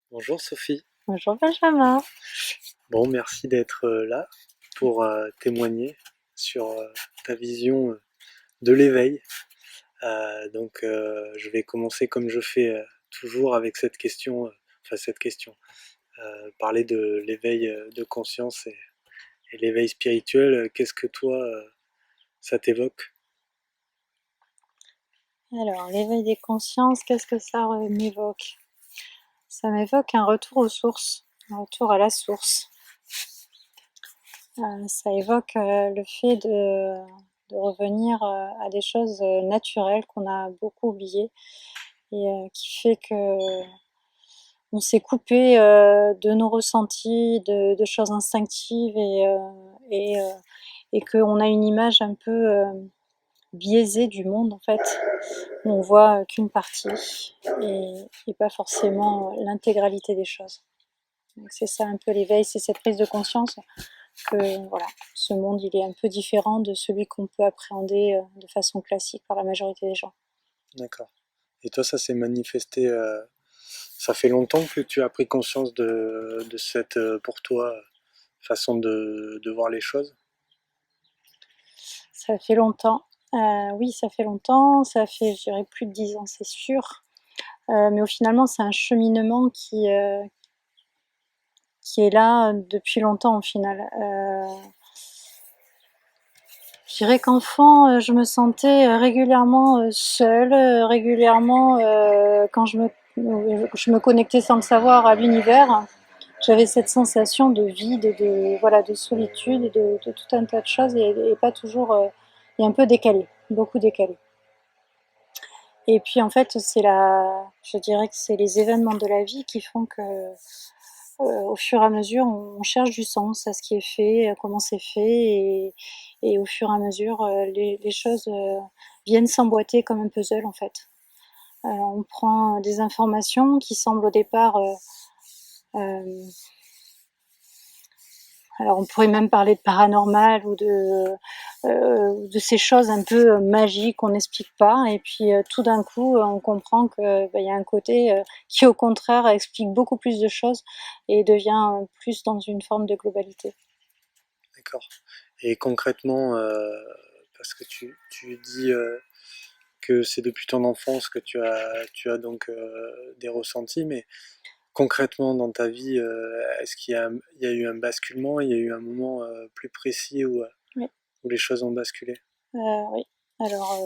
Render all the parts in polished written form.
Bonjour Sophie. Bonjour Benjamin. Bon, merci d'être là pour témoigner sur ta vision de l'éveil. Je vais commencer comme je fais toujours avec cette question, parler de l'éveil de conscience et l'éveil spirituel. Qu'est-ce que toi, ça t'évoque? Alors, l'éveil des consciences, qu'est-ce que ça m'évoque? Ça m'évoque un retour aux sources, un retour à la source. Ça évoque le fait de revenir à des choses naturelles qu'on a beaucoup oubliées et qui fait que on s'est coupé de nos ressentis, de choses instinctives et, euh, et qu'on a une image un peu biaisée du monde en fait. On voit qu'une partie et pas forcément l'intégralité des choses. Donc c'est ça un peu l'éveil, c'est cette prise de conscience que voilà, ce monde il est un peu différent de celui qu'on peut appréhender de façon classique par la majorité des gens. D'accord. Et toi, ça s'est manifesté, ça fait longtemps que tu as pris conscience de cette, pour toi, façon de voir les choses? Ça fait longtemps. Oui, ça fait longtemps, ça fait je dirais plus de 10 ans c'est sûr. Mais au finalement c'est un cheminement qui est là depuis longtemps au final. Je dirais qu'enfant, je me sentais régulièrement seule, régulièrement quand je me connectais sans le savoir à l'univers. J'avais cette sensation de vide, de voilà, de solitude, de tout un tas de choses et pas toujours et un peu décalé, beaucoup décalé. Et puis en fait, je dirais que c'est les événements de la vie qui font que au fur et à mesure, on cherche du sens à ce qui est fait, à comment c'est fait, et au fur et à mesure, les choses viennent s'emboîter comme un puzzle en fait. On prend des informations qui semblent au départ, euh, alors on pourrait même parler de paranormal ou de ces choses un peu magiques qu'on n'explique pas, et puis tout d'un coup, on comprend que y a un côté qui au contraire explique beaucoup plus de choses et devient plus dans une forme de globalité. D'accord. Et concrètement, parce que tu dis que c'est depuis ton enfance que tu as donc des ressentis, mais concrètement dans ta vie, est-ce il y a eu un basculement, il y a eu un moment plus précis Oui, où les choses ont basculé? oui. Alors,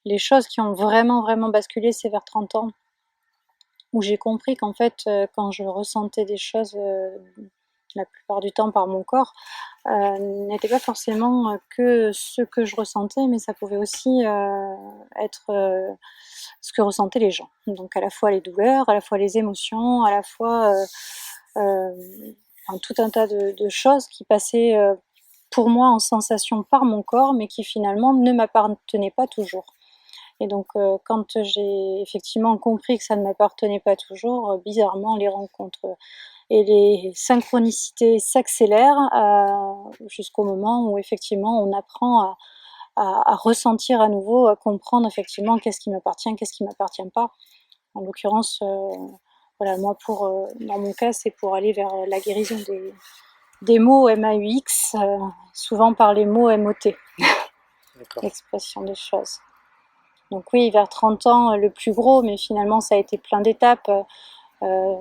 les choses qui ont vraiment, vraiment basculé, c'est vers 30 ans, où j'ai compris qu'en fait, quand je ressentais des choses, la plupart du temps par mon corps, n'était pas forcément que ce que je ressentais, mais ça pouvait aussi être ce que ressentaient les gens. Donc à la fois les douleurs, à la fois les émotions, à la fois enfin, tout un tas de choses qui passaient pour moi en sensation par mon corps, mais qui finalement ne m'appartenaient pas toujours. Et donc quand j'ai effectivement compris que ça ne m'appartenait pas toujours, bizarrement les rencontres et les synchronicités s'accélèrent jusqu'au moment où effectivement on apprend à ressentir à nouveau, à comprendre effectivement qu'est-ce qui m'appartient, qu'est-ce qui ne m'appartient pas. En l'occurrence, voilà, moi dans mon cas, c'est pour aller vers la guérison des mots MAUX, souvent par les mots MOT, D'accord. l'expression des choses. Donc oui, vers 30 ans, le plus gros, mais finalement ça a été plein d'étapes. Euh,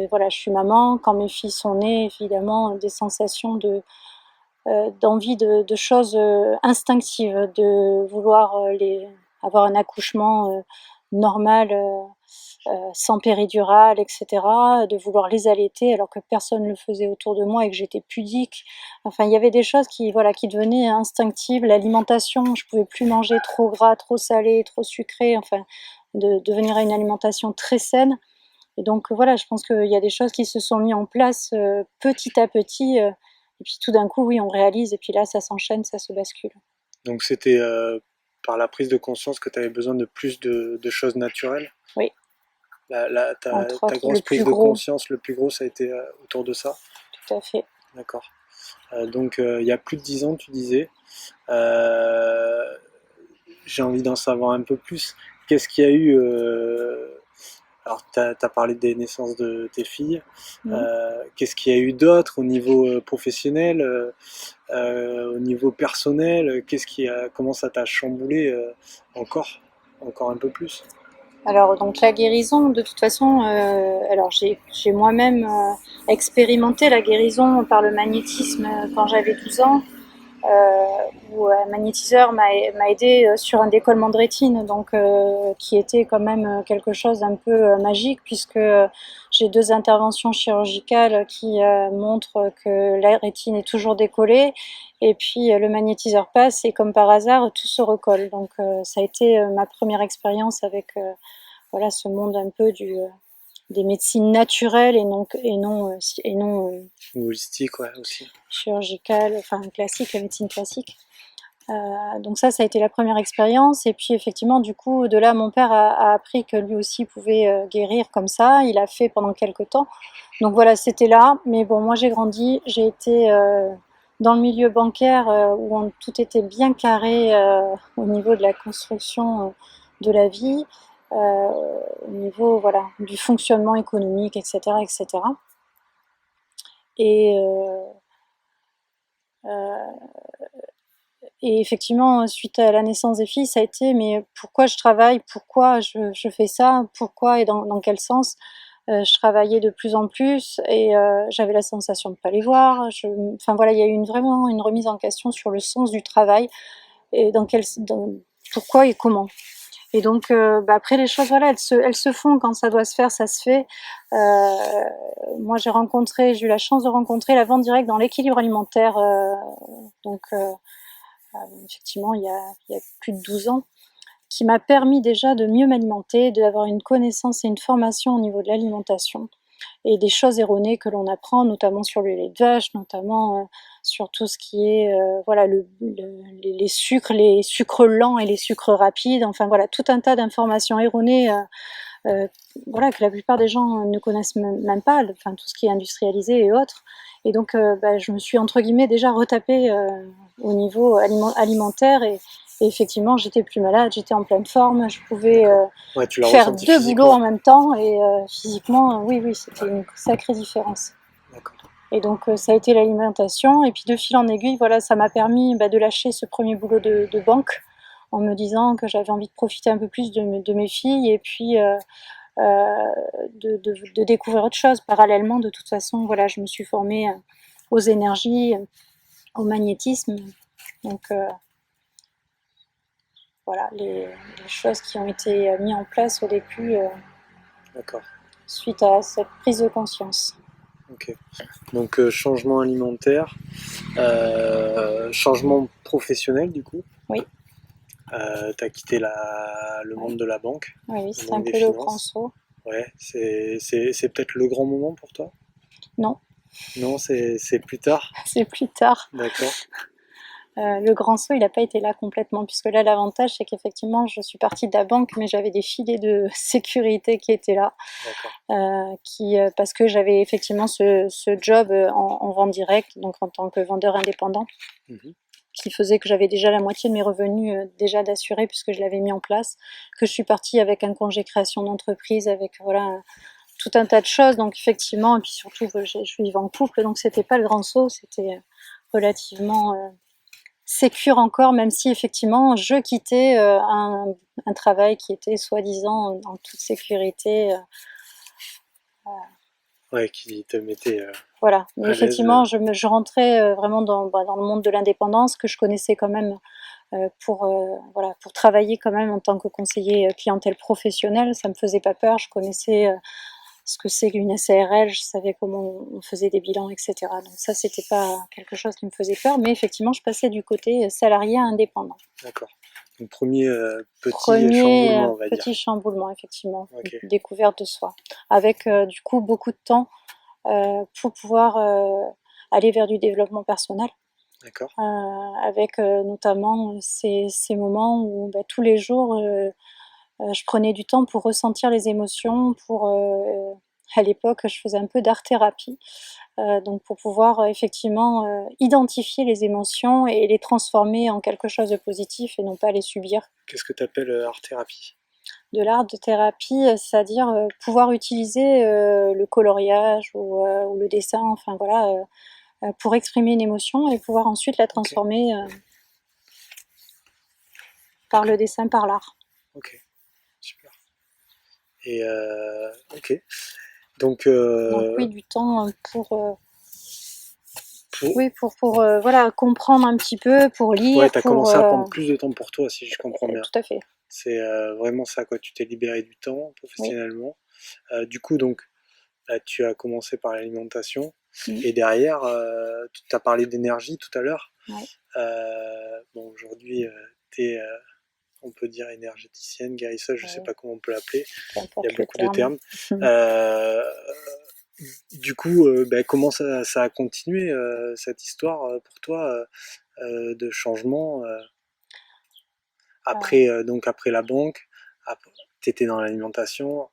voilà, je suis maman, quand mes filles sont nées, évidemment, des sensations d'envie de choses instinctives, de vouloir avoir un accouchement normal, sans péridurale, etc., de vouloir les allaiter alors que personne ne le faisait autour de moi et que j'étais pudique. Enfin, il y avait des choses qui devenaient instinctives. L'alimentation, je pouvais plus manger trop gras, trop salé, trop sucré, enfin, de devenir à une alimentation très saine. Et donc voilà, je pense qu'il y a des choses qui se sont mises en place petit à petit. Et puis tout d'un coup, oui, on réalise. Et puis là, ça s'enchaîne, ça se bascule. Donc c'était par la prise de conscience que tu avais besoin de plus de choses naturelles. Oui, entre Ta autres, le grosse prise plus de gros, conscience, le plus gros, ça a été autour de ça. tout à fait. D'accord. Il y a plus de 10 ans, tu disais. Euh, j'ai envie d'en savoir un peu plus. Qu'est-ce qu'il y a eu Alors, tu as parlé des naissances de tes filles. Mhm. Qu'est-ce qu'il y a eu d'autre au niveau professionnel, au niveau personnel? Comment ça t'a chamboulé encore, encore un peu plus? Alors donc la guérison, de toute façon, alors j'ai moi-même expérimenté la guérison par le magnétisme quand j'avais 12 ans, où un magnétiseur m'a aidé sur un décollement de rétine, donc qui était quand même quelque chose d'un peu magique, puisque j'ai 2 interventions chirurgicales qui montrent que la rétine est toujours décollée, et puis le magnétiseur passe et comme par hasard tout se recolle. Donc ça a été ma première expérience avec voilà ce monde un peu des médecines naturelles et non Holistique, ouais, aussi. chirurgicales, enfin classiques, la médecine classique. Donc ça a été la première expérience. Et puis effectivement, du coup, de là, mon père a appris que lui aussi pouvait guérir comme ça. Il a fait pendant quelques temps. Donc voilà, c'était là. Mais bon, moi j'ai grandi, j'ai été dans le milieu bancaire où tout était bien carré au niveau de la construction de la vie, au niveau voilà, du fonctionnement économique, etc. etc. Et, euh, Et effectivement, suite à la naissance des filles, ça a été mais pourquoi je travaille, pourquoi je fais ça, pourquoi et dans quel sens. Je travaillais de plus en plus et j'avais la sensation de ne pas les voir. Enfin voilà, il y a eu vraiment une remise en question sur le sens du travail et pourquoi et comment. Et donc après les choses, voilà, elles se font quand ça doit se faire, ça se fait. Moi j'ai eu la chance de rencontrer la vente directe dans l'équilibre alimentaire, donc effectivement il y a plus de 12 ans, qui m'a permis déjà de mieux m'alimenter, d'avoir une connaissance et une formation au niveau de l'alimentation et des choses erronées que l'on apprend, notamment sur le lait de vache, notamment sur tout ce qui est voilà les sucres lents et les sucres rapides, enfin voilà tout un tas d'informations erronées euh, voilà, que la plupart des gens ne connaissent même pas, enfin tout ce qui est industrialisé et autres. Et donc je me suis entre guillemets déjà retapée au niveau alimentaire et effectivement j'étais plus malade, j'étais en pleine forme, je pouvais Ouais, tu l'as faire ressenti 2 boulots en physiquement. même temps et physiquement, oui, oui, c'était une sacrée différence. D'accord. Et donc ça a été l'alimentation et puis de fil en aiguille, voilà, ça m'a permis de lâcher ce premier boulot de banque en me disant que j'avais envie de profiter un peu plus de mes filles et puis de découvrir autre chose. Parallèlement, de toute façon, voilà, je me suis formée aux énergies, au magnétisme. Donc voilà, les choses qui ont été mises en place au début D'accord. suite à cette prise de conscience. Ok. Donc changement alimentaire, changement professionnel du coup. Oui, Tu as quitté le ouais, monde de la banque, oui, oui, le c'était un monde des peu le grand finances. saut. Ouais, c'est peut-être le grand moment pour toi? Non, Non, c'est plus tard. c'est plus tard. D'accord, Le grand saut, il n'a pas été là complètement, puisque là, l'avantage, c'est qu'effectivement, je suis partie de la banque, mais j'avais des filets de sécurité qui étaient là, d'accord. parce que j'avais effectivement ce job en vente directe, donc en tant que vendeur indépendant, Mhm. qui faisait que j'avais déjà la moitié de mes revenus déjà d'assurés, puisque je l'avais mis en place, que je suis partie avec un congé création d'entreprise, avec voilà tout un tas de choses, donc effectivement, et puis surtout, je vivais en couple, donc c'était pas le grand saut, c'était relativement sécure encore, même si effectivement je quittais un travail qui était soi-disant en toute sécurité. Ouais, qui te mettait Voilà, mais à l'aise. effectivement je rentrais vraiment dans le monde de l'indépendance que je connaissais quand même voilà, pour travailler quand même en tant que conseiller clientèle professionnelle. Ça me faisait pas peur, je connaissais ce que c'est qu'une SARL, je savais comment on faisait des bilans, etc. Donc ça, c'était pas quelque chose qui me faisait peur, mais effectivement, je passais du côté salarié à indépendant. D'accord. Donc premier petit Premier chamboulement, on va dire. petit chamboulement, effectivement, Ok, une découverte de soi, avec du coup beaucoup de temps pour pouvoir aller vers du développement personnel, d'accord. avec notamment ces moments où tous les jours je prenais du temps pour ressentir les émotions, à l'époque je faisais un peu d'art-thérapie, donc pour pouvoir effectivement identifier les émotions et les transformer en quelque chose de positif et non pas les subir. Qu'est-ce que tu appelles art thérapie? de l'art-thérapie, c'est-à-dire pouvoir utiliser le coloriage ou le dessin, enfin voilà, pour exprimer une émotion et pouvoir ensuite la Ok, transformer par ok, le dessin, par l'art. ok, super. Et ok. Donc, Donc oui, du temps pour... oui, pour voilà, comprendre un petit peu, pour ouais, lire, t'as commencé à prendre plus de temps pour toi, si je comprends bien. tout à fait, C'est vraiment ça, quoi. Tu t'es libéré du temps oui. professionnellement. Du coup, donc, là, tu as commencé par l'alimentation. Mm. Et derrière, tu as parlé d'énergie tout à l'heure. Ouais, Bon, aujourd'hui, tu es, on peut dire, énergéticienne, guérisseuse, je sais ouais, pas comment on peut l'appeler. peu Il y a importe le beaucoup de terme. termes. Euh, du coup, ben, comment ça a continué, cette histoire, pour toi, de changement, Euh, après, donc après la banque, tu étais dans l'alimentation,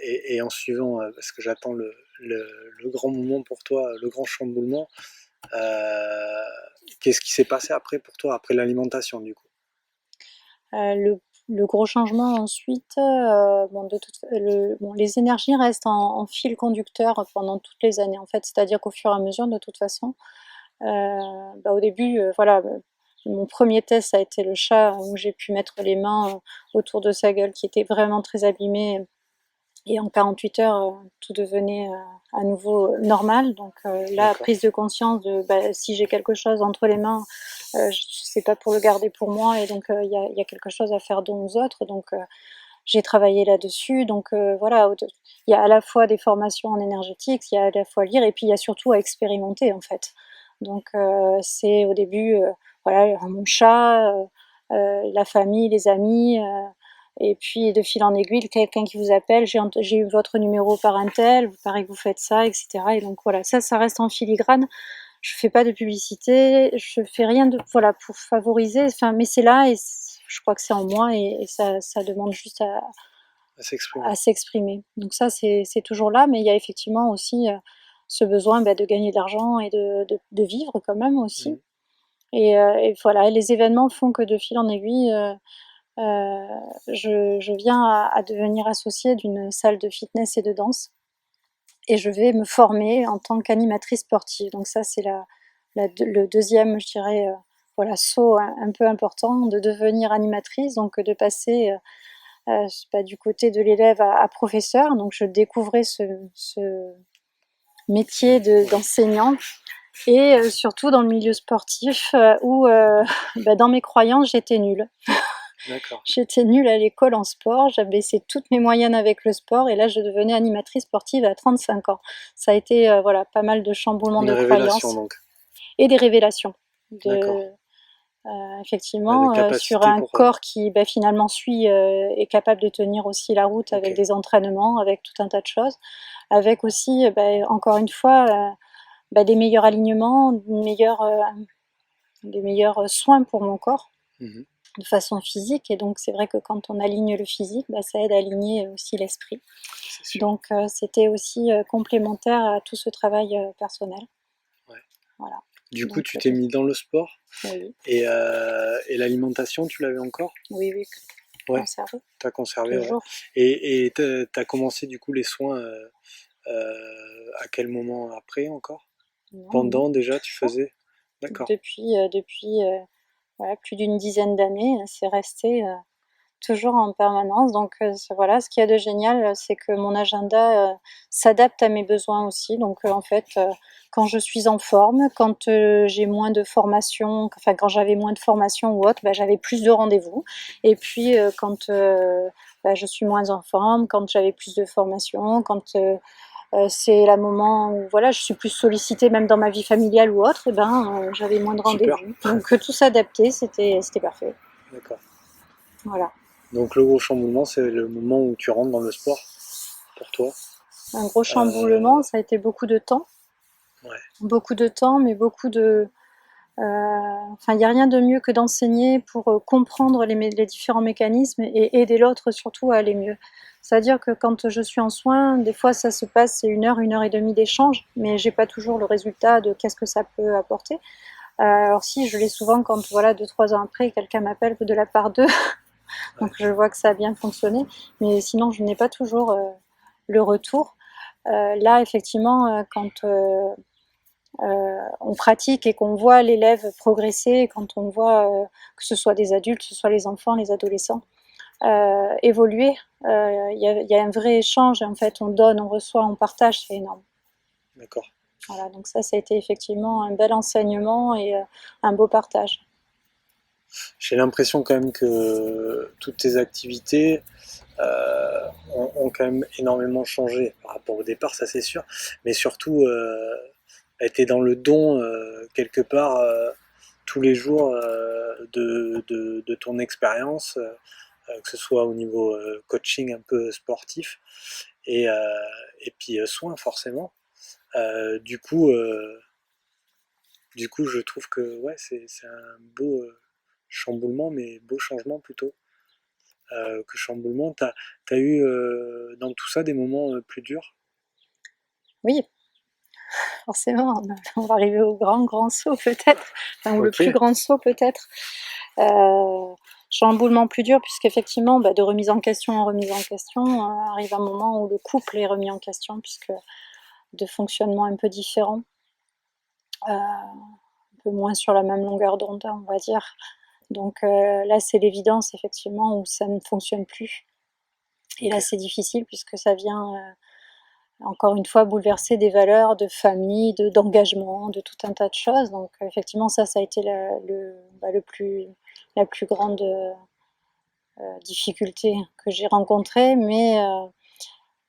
et en suivant, parce que j'attends le grand moment pour toi, le grand chamboulement, euh, qu'est-ce qui s'est passé après pour toi, après l'alimentation du coup? le gros changement ensuite, bon, bon, les énergies restent en fil conducteur pendant toutes les années en fait, c'est-à-dire qu'au fur et à mesure, de toute façon, bah, au début, voilà, mon premier test ça a été le chat où j'ai pu mettre les mains autour de sa gueule qui était vraiment très abîmée. Et en 48 heures, tout devenait à nouveau normal. Donc là, D'accord, prise de conscience de bah, si j'ai quelque chose entre les mains, c'est pas pour le garder pour moi, et donc y a quelque chose à faire aux autres. Donc j'ai travaillé là-dessus. Donc voilà, il y a à la fois des formations en énergétique, il y a à la fois lire, et puis il y a surtout à expérimenter en fait. Donc c'est au début, voilà, mon chat, la famille, les amis. Et puis de fil en aiguille, quelqu'un qui vous appelle, j'ai eu votre numéro par un tel, vous paraît que vous faites ça, etc. Et donc voilà, ça reste en filigrane. Je fais pas de publicité, je fais rien de voilà pour favoriser. Enfin, mais c'est là et je crois que c'est en moi, et ça demande juste à s'exprimer. à s'exprimer. Donc ça, c'est toujours là, mais il y a effectivement aussi ce besoin bah, de gagner de l'argent et de vivre quand même aussi. Mhm. Et voilà, et les événements font que de fil en aiguille, je viens à devenir associée d'une salle de fitness et de danse, et je vais me former en tant qu'animatrice sportive. Donc ça, c'est le deuxième, je dirais, voilà, saut un peu important, de devenir animatrice, donc de passer pas du côté de l'élève à professeur. Donc je découvrais ce métier Ouais, d'enseignant, et surtout dans le milieu sportif où bah, dans mes croyances, j'étais nulle. d'accord. J'étais nulle à l'école en sport, j'avais baissé toutes mes moyennes avec le sport, et là je devenais animatrice sportive à 35 ans. Ça a été voilà, pas mal de chamboulements Une de révélation croyances donc. et des révélations. D'accord. De, Ouais, de effectivement, sur capacité un pour. corps qui bah, finalement est capable de tenir aussi la route Ok. avec des entraînements, avec tout un tas de choses, avec aussi, bah, encore une fois, bah, des meilleurs alignements, des meilleurs soins pour mon corps Mhm. de façon physique. Et donc c'est vrai que quand on aligne le physique, bah, ça aide à aligner aussi l'esprit. C'est sûr. Donc c'était aussi complémentaire à tout ce travail personnel. Ouais. Voilà. Du coup, Donc tu t'es mis dans le sport oui, et l'alimentation, tu l'avais encore? oui, oui, Ouais, conservé, t'as conservé, ouais. toujours. Et t'as commencé du coup les soins, à quel moment après encore? Non, non, Pendant déjà, tu toujours. faisais? D'accord. Depuis voilà, plus d'une dizaine d'années, c'est resté toujours en permanence. Donc voilà, ce qu'il y a de génial, c'est que mon agenda s'adapte à mes besoins aussi. Donc en fait, quand je suis en forme, quand j'ai moins de formation, enfin quand j'avais moins de formation ou autre, bah, j'avais plus de rendez-vous. Et puis quand bah, je suis moins en forme, quand j'avais plus de formation, quand c'est la moment où voilà, je suis plus sollicitée même dans ma vie familiale ou autre, et ben j'avais moins de Super. rendez-vous. Donc tout s'adaptait, c'était parfait. D'accord. Voilà. Donc le gros chamboulement, c'est le moment où tu rentres dans le sport pour toi. Un gros Euh, chamboulement, ça a été ouais, beaucoup de temps, mais beaucoup de. Enfin, il n'y a rien de mieux que d'enseigner pour comprendre les différents mécanismes et aider l'autre surtout à aller mieux. C'est-à-dire que quand je suis en soins, des fois ça se passe, c'est une heure et demie d'échange, mais j'ai pas toujours le résultat de qu'est-ce que ça peut apporter. Alors si, je l'ai souvent quand voilà, 2, 3 ans après, quelqu'un m'appelle de la part d'eux Donc je vois que ça a bien fonctionné, mais sinon je n'ai pas toujours le retour. Là, effectivement, quand on pratique et qu'on voit l'élève progresser, quand on voit que ce soit des adultes, que ce soit les enfants, les adolescents, évoluer, il y a un vrai échange, en fait, on donne, on reçoit, on partage, c'est énorme. D'accord. Voilà, donc ça a été effectivement un bel enseignement et un beau partage. J'ai l'impression quand même que toutes tes activités ont quand même énormément changé par rapport au départ, ça c'est sûr, mais surtout tu es dans le don quelque part tous les jours de ton expérience, que ce soit au niveau coaching un peu sportif et, euh, et puis soins forcément. Euh, du coup, euh, du coup, je trouve que ouais, c'est un beau chamboulement, mais beau changement plutôt que chamboulement. T'as eu dans tout ça des moments plus durs? Oui, forcément, on va arriver au grand saut peut-être, enfin, ou le Ok, plus grand saut peut-être. Chamboulement plus dur, puisqu'effectivement, de remise en question en remise en question, arrive un moment où le couple est remis en question, puisque de fonctionnement un peu différent, un peu moins sur la même longueur d'onde, on va dire. Donc là, c'est l'évidence, effectivement, où ça ne fonctionne plus. Et là, ok. c'est difficile, puisque ça vient, encore une fois, bouleverser des valeurs de famille, d'engagement, de tout un tas de choses. Donc effectivement, ça a été la plus grande difficulté que j'ai rencontrée, mais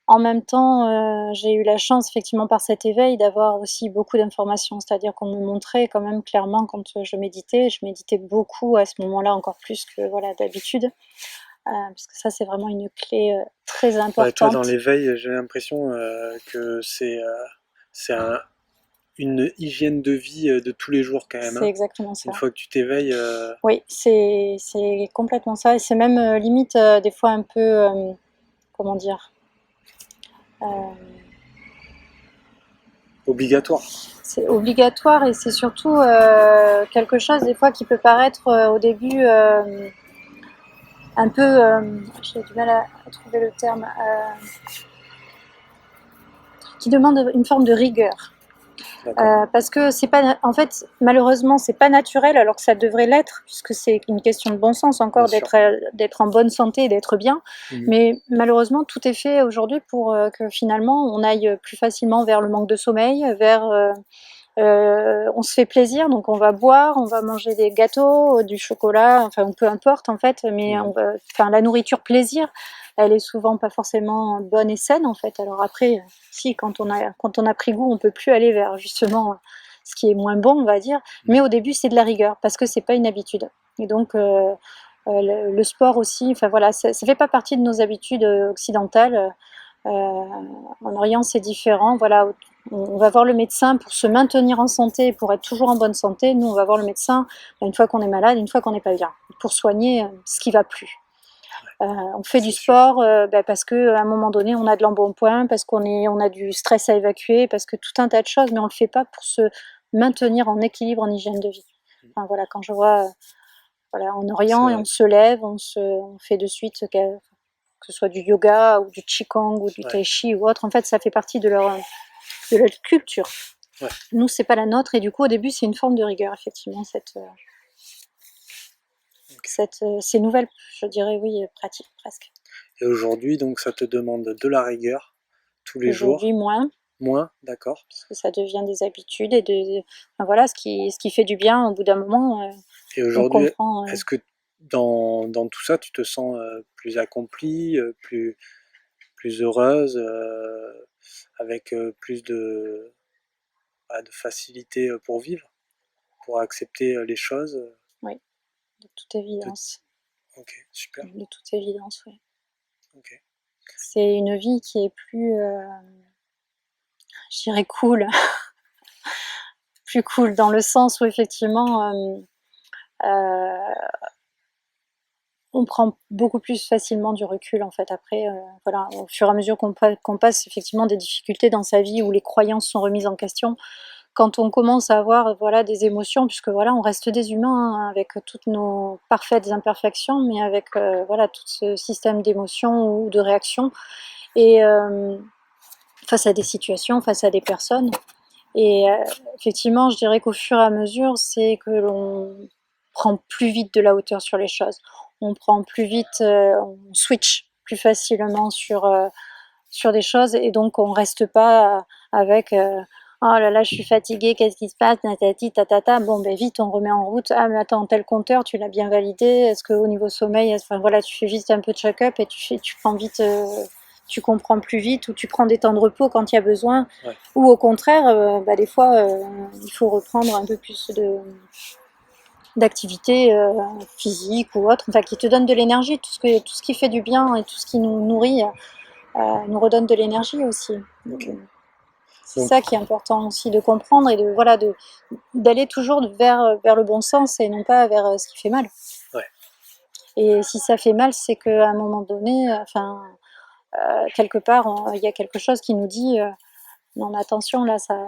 en même temps, j'ai eu la chance, effectivement, par cet éveil, d'avoir aussi beaucoup d'informations. C'est-à-dire qu'on me montrait quand même clairement quand je méditais beaucoup à ce moment-là, encore plus que voilà, d'habitude, parce que ça, c'est vraiment une clé très Ouais, toi, dans importante. l'éveil, j'ai l'impression que c'est une hygiène de vie de tous les jours quand même, C'est hein. exactement Une ça. fois que tu t'éveilles, Oui, c'est complètement ça. Et c'est même limite des fois un peu, comment dire, euh, obligatoire. c'est obligatoire et c'est surtout quelque chose des fois qui peut paraître au début un peu, j'ai du mal à trouver le terme, qui demande une forme de rigueur. D'accord, Parce que c'est pas, en fait, malheureusement, c'est pas naturel alors que ça devrait l'être, puisque c'est une question de bon sens bien encore sûr. d'être en bonne santé et d'être bien. Mhm. Mais malheureusement, tout est fait aujourd'hui pour que finalement on aille plus facilement vers le manque de sommeil, vers on se fait plaisir, donc on va boire, on va manger des gâteaux, du chocolat, enfin peu importe en fait, mais Mhm. enfin la nourriture plaisir, elle est souvent pas forcément bonne et saine en fait. Alors après, si quand on a pris goût, on peut plus aller vers justement ce qui est moins bon, on va dire. Mais Mhm. au début, c'est de la rigueur parce que c'est pas une habitude. Et donc le sport aussi, enfin voilà, ça fait pas partie de nos habitudes occidentales. En Orient, c'est différent. Voilà, on va voir le médecin pour se maintenir en santé, pour être toujours en bonne santé. Nous, on va voir le médecin une fois qu'on est malade, une fois qu'on n'est pas bien, pour soigner ce qui va plus. On fait du C'est sûr. sport parce qu'à un moment donné, on a de l'embonpoint, parce on a du stress à évacuer, parce que tout un tas de choses, mais on ne le fait pas pour se maintenir en équilibre, en hygiène de vie. Mhm. Enfin, voilà, quand je vois voilà, en C'est Orient et on vrai. se lève, on fait de suite que ce soit du yoga ou du qigong ou du Ouais, tai chi ou autre. En fait, ça fait partie de leur culture. ouais. Nous, c'est pas la nôtre, et du coup, au début, c'est une forme de rigueur, effectivement, Ok. ces nouvelles, je dirais, oui, pratiques presque. Et aujourd'hui, donc, ça te demande de la rigueur tous les Aujourd'hui, jours, moins, moins, d'accord. parce que ça devient des habitudes et enfin, voilà, ce qui fait du bien, au bout d'un moment, Et on aujourd'hui, comprend. est-ce que dans tout ça, tu te sens plus accomplie, plus heureuse, avec plus de facilité pour vivre, pour accepter les choses? Oui, de toute de- évidence. Ok, super. De toute évidence, oui. Ok. C'est une vie qui est plus, je dirais, cool, plus cool dans le sens où effectivement, on prend beaucoup plus facilement du recul en fait après, voilà, au fur et à mesure qu'on passe effectivement des difficultés dans sa vie où les croyances sont remises en question. quand on commence à avoir voilà, des émotions, puisque voilà, on reste des humains hein, avec toutes nos parfaites imperfections, mais avec voilà, tout ce système d'émotions ou de réactions, et face à des situations, face à des personnes. Et effectivement, je dirais qu'au fur et à mesure, c'est que l'on prend plus vite de la hauteur sur les choses. On prend plus vite, on switch plus facilement sur des choses, et donc on reste pas avec oh là là, je suis fatiguée, qu'est-ce qui se passe, natati, tatata. Bon, ben vite, on remet en route. Ah, mais attends, tel compteur, tu l'as bien validé. Est-ce qu'au niveau sommeil, enfin voilà, tu fais vite un peu de check-up et tu prends vite, tu comprends plus vite, ou tu prends des temps de repos quand il y a besoin. Ouais. Ou au contraire, bah, des fois, il faut reprendre un peu plus d'activité physique ou autre, enfin qui te donne de l'énergie, tout ce qui fait du bien et tout ce qui nous nourrit nous redonne de l'énergie aussi. Ok. C'est Donc, ça qui est important aussi de comprendre, et de voilà d'aller toujours vers le bon sens et non pas vers ce qui fait mal. ouais. Et si ça fait mal, c'est qu'à un moment donné, enfin quelque part, il y a quelque chose qui nous dit non, mais attention, là, ça,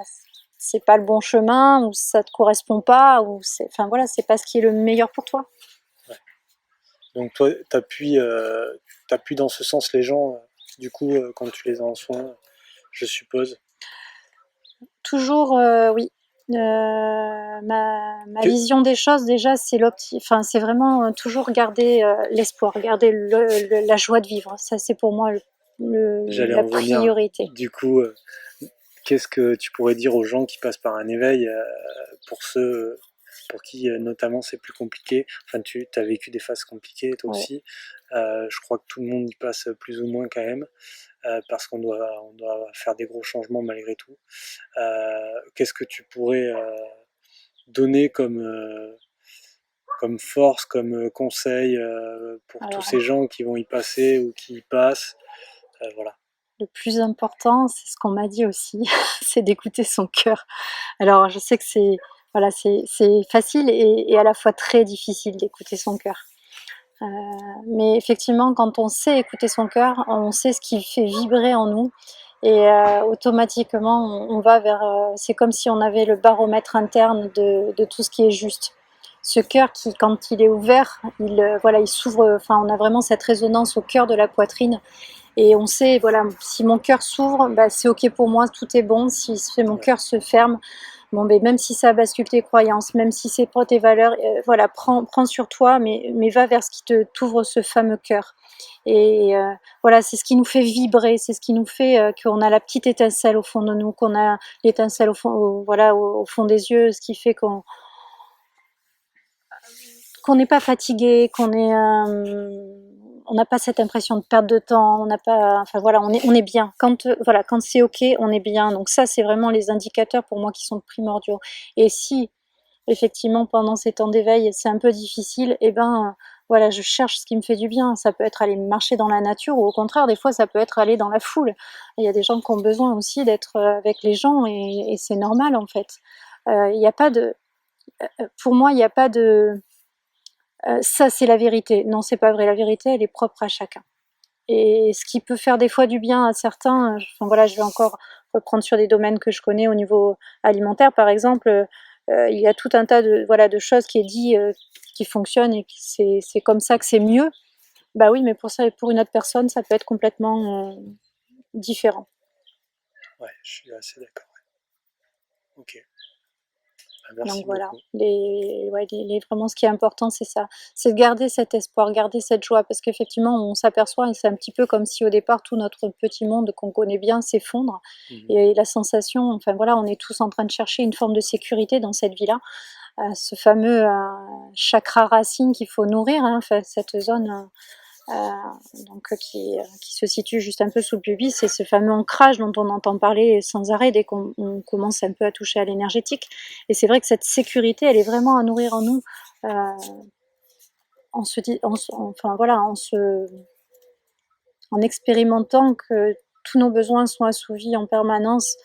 c'est pas le bon chemin, ou ça te correspond pas, ou c'est, enfin voilà, c'est pas ce qui est le meilleur pour toi. Ouais. Donc toi, t'appuies dans ce sens les gens, du coup, quand tu les as en soin, je suppose. Toujours, oui. Ma Que... vision des choses, déjà, enfin, c'est vraiment toujours garder l'espoir, garder la joie de vivre. Ça, c'est pour moi J'allais la en venir. priorité. Du coup, qu'est-ce que tu pourrais dire aux gens qui passent par un éveil, pour ceux pour qui notamment c'est plus compliqué? Enfin, tu as vécu des phases compliquées toi Ouais. aussi. Je crois que tout le monde y passe plus ou moins quand même, parce on doit faire des gros changements malgré tout. Qu'est-ce que tu pourrais donner comme force, comme conseil pour tous Alors, ces gens qui vont y passer ou qui y passent? Voilà. le plus important, c'est ce qu'on m'a dit aussi, c'est d'écouter son cœur. Alors, je sais que c'est voilà, c'est facile et à la fois très difficile d'écouter son cœur. Euh, mais effectivement, quand on sait écouter son cœur, on sait ce qui fait vibrer en nous, et automatiquement, on va vers. C'est comme si on avait le baromètre interne de tout ce qui est juste. Ce cœur qui, quand il est ouvert, voilà, il s'ouvre. Enfin, on a vraiment cette résonance au cœur de la poitrine, et on sait, voilà, si mon cœur s'ouvre, bah, c'est ok pour moi, tout est bon. Si mon Ouais. cœur se ferme, bon, ben, même si ça bascule tes croyances, même si c'est pas tes valeurs, voilà, prends sur toi, mais va vers ce qui t'ouvre ce fameux cœur. Et voilà, c'est ce qui nous fait vibrer, c'est ce qui nous fait qu'on a la petite étincelle au fond de nous, qu'on a l'étincelle voilà, au fond des yeux, ce qui fait qu'on n'est pas fatigué, on n'a pas cette impression de perte de temps, on n'a pas, enfin voilà, on est bien. Voilà, quand c'est ok, on est bien. Donc ça, c'est vraiment les indicateurs pour moi qui sont primordiaux. Et si effectivement pendant ces temps d'éveil c'est un peu difficile, et ben voilà, je cherche ce qui me fait du bien. Ça peut être aller marcher dans la nature, ou au contraire, des fois, ça peut être aller dans la foule. Il y a des gens qui ont besoin aussi d'être avec les gens, et c'est normal en fait. Il n'y a pas de, pour moi, il n'y a pas de ça c'est la vérité. Non, c'est pas vrai. La vérité, elle est propre à chacun. Et ce qui peut faire des fois du bien à certains, enfin voilà, je vais encore reprendre sur des domaines que je connais au niveau alimentaire, par exemple, il y a tout un tas de, voilà, de choses qui est dit, qui fonctionnent, et c'est comme ça que c'est mieux. Bah oui, mais pour ça, pour une autre personne, ça peut être complètement différent. Ouais, je suis assez d'accord. Ok. Ah, Donc merci voilà, beaucoup. ouais, vraiment ce qui est important, c'est ça. C'est de garder cet espoir, garder cette joie, parce qu'effectivement, on s'aperçoit, et c'est un petit peu comme si au départ, tout notre petit monde qu'on connaît bien s'effondre. Mhm. Et la sensation, enfin voilà, on est tous en train de chercher une forme de sécurité dans cette vie-là. Ce fameux chakra racine qu'il faut nourrir, hein, enfin, cette zone donc, qui se situe juste un peu sous le pubis, c'est ce fameux ancrage dont on entend parler sans arrêt dès qu'on commence un peu à toucher à l'énergétique. Et c'est vrai que cette sécurité, elle est vraiment à nourrir en nous, enfin voilà, en expérimentant que tous nos besoins sont assouvis en permanence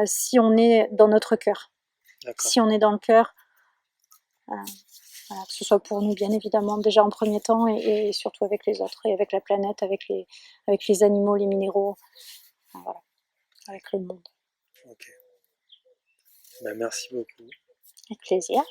si on est dans notre cœur. D'accord. Si on est dans le cœur, euh, voilà, que ce soit pour nous bien évidemment déjà en premier temps, et surtout avec les autres, et avec la planète, avec les animaux, les minéraux, enfin, voilà, avec le monde. Ok. Bah, merci beaucoup. Avec plaisir.